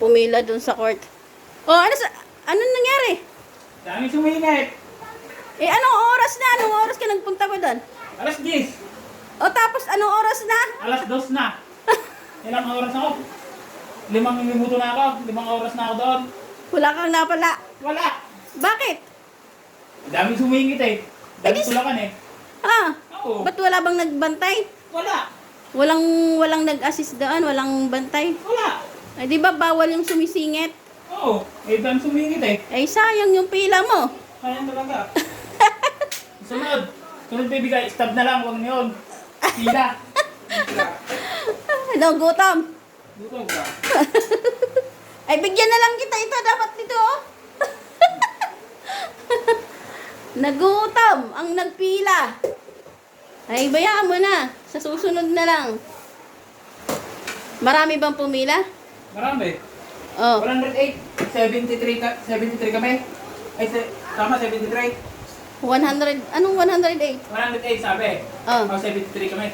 pumila dun sa court. Oh, anong nangyari? Daming sumingit. Eh, anong oras na? Anong oras ka nagpunta ko doon? Alas 10. O, tapos anong oras na? Alas 2 na. Ilang oras ako? 5 minuto na ako. 5 oras na ako doon. Wala kang napala. Wala. Bakit? Daming sumingit eh. Daming Eh, tulakan eh. Ah, Oo. ba't wala bang nagbantay? Wala. Walang nag-assist doon, walang bantay. Wala. Ay, di ba bawal yung sumisingit? Oo. Eh, daming sumingit eh. Ay, sayang yung pila mo. Kaya talaga. Sunod. Sunod bibigay. Stab na lang. Huwag na yun. Pila. Ano, gutom? Gutom ka. Ay, bigyan na lang kita ito. Dapat dito, oh. Nagutom ang nagpila. Ay, bayaan mo na. Sa susunod na lang. Marami bang pumila? Marami. Oh. 108. 73 kami. Ay, tama 73. 100, anong 108? 108 sabi. Oh. 73 kami.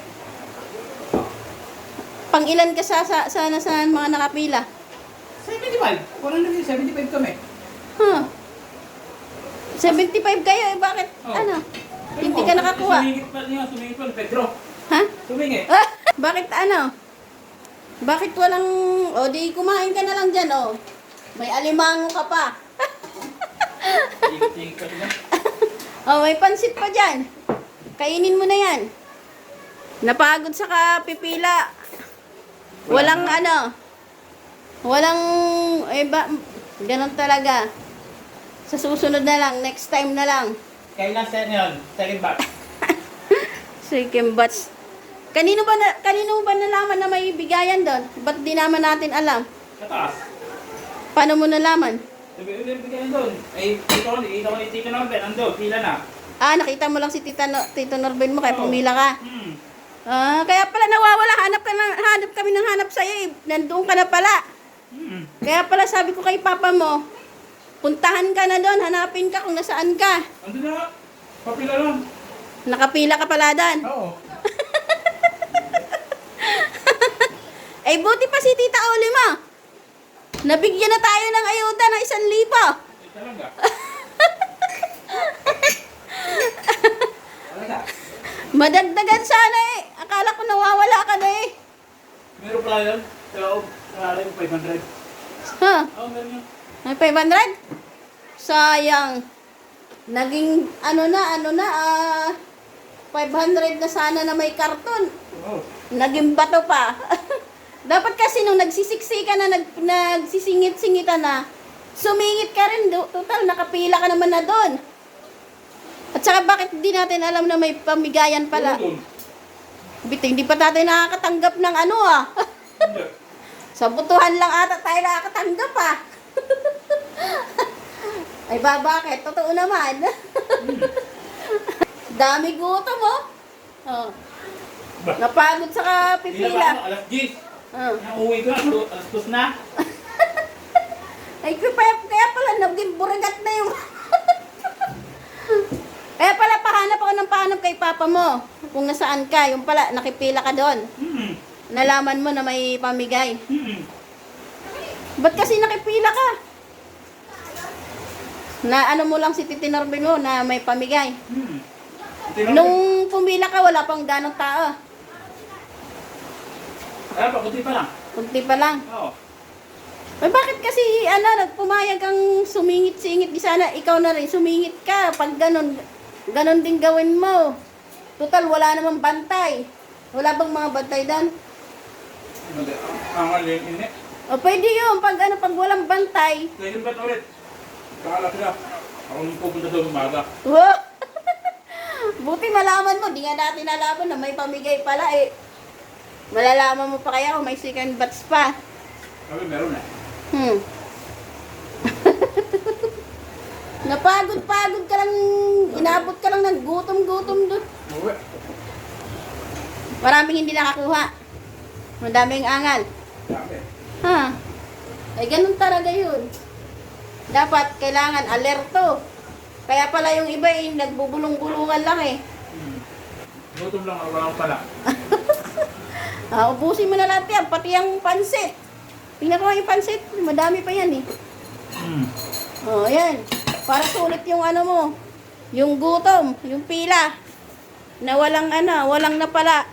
Pang ilan ka sa mga nakapila? 75. 175 kami. Huh. 75 kayo, eh, bakit? Oh. Ano? Hindi ka nakakuha? Sumingit pa ni Pedro. Ha? Sumingit. Ah, bakit ano? Bakit walang... O, di kumain ka na lang dyan, o. May alimango ka pa. Tingit pa sila. O, may pansit pa dyan. Kainin mo na yan. Napagod sa kapipila. Walang ano. Walang... Eh, ganun talaga. Sa susunod na lang, next time na lang. Kailan set yun? Second batch. Second batch. Kanino ba nalaman na may bigayan doon? Ba't di naman natin alam? Sa taas. Paano mo nalaman? Sabi bigyan doon. Ay, ikaw ni Tito Norbert. Ando, pila na. Ah, nakita mo lang si Tito Norbin mo kaya Oo. pumila ka. Ah, kaya pala nawawala. Hanap kami ng hanap sa'yo eh. Nandoon ka na pala. Kaya pala sabi ko kay papa mo, puntahan ka na doon, hanapin ka kung nasaan ka. Ando na. Papila lang. Nakapila ka pala doon. Oo. Eh, buti pa si Tita Oli mo. Nabigyan na tayo ng ayuda ng 1,000. Eh, talaga. Talaga. Madagdagan sana eh. Akala ko nawawala ka na eh. Meron pala yun. Pero, wala yung 500. Ha? Oo, meron yun. May 500? Sayang. Naging, 500 na sana na may karton. Oo. Naging bato pa. Dapat kasi nung nagsisiksika na, nagsisingit-singitan na, sumingit ka rin. Total, nakapila ka naman na doon. At saka bakit di natin alam na may pamigayan pala? Doon. Biting, di pa tayo nakakatanggap ng ano ah. Hindi. Sa butuhan lang ata tayo nakakatanggap ah. Ay ba, bakit? Totoo naman. Dami gutom oh. Oh. Napagod sa Pila kapipila. pa ako, alas 10. Oh. Nauwi ko, alas 2 na. Ay, kaya pala naging buragat na yung... Kaya pala pahanap ako ng pahanap kay papa mo. Kung nasaan ka, yung pala, nakipila ka doon. Nalaman mo na may pamigay. Ba't kasi nakipila ka? Na ano mo lang si Titi Norbin mo na may pamigay. Nung pumila ka, wala pang ganong tao. Kaya pa, kunti pa lang. Kunti pa lang. Oo. Eh, bakit kasi, nagpumayag kang sumingit-singit? Di sana ikaw na rin, sumingit ka. Pag ganon din gawin mo. Total, wala namang bantay. Wala bang mga bantay doon? Ang alin, hindi. O, pwede yun. Pag walang bantay. Second batch ulit. Kala sila. Ako nung pupunta doon umaga. Wow! Buti malaman mo. Di nga natin nalaman na may pamigay pala eh. Malalaman mo pa kaya kung may second batch pa. Sabi, meron eh. Napagod ka lang. Inabot ka lang ng gutom-gutom doon. Uwi. Maraming hindi nakakuha. Madaming angal. Sabi. Ha? Ay, ganun talaga yun. Dapat, kailangan alerto. Kaya pala yung iba eh, nagbubulong-bulungan lang eh. Gutom lang, wala akong pala. Ubusin mo na lahat yan, pati yung pansit. Tingnan ko nga yung pansit. Madami pa yan eh. Hmm. Oh, ayan. Para sulit yung ano mo. Yung gutom, yung pila. Na walang ano, walang napala.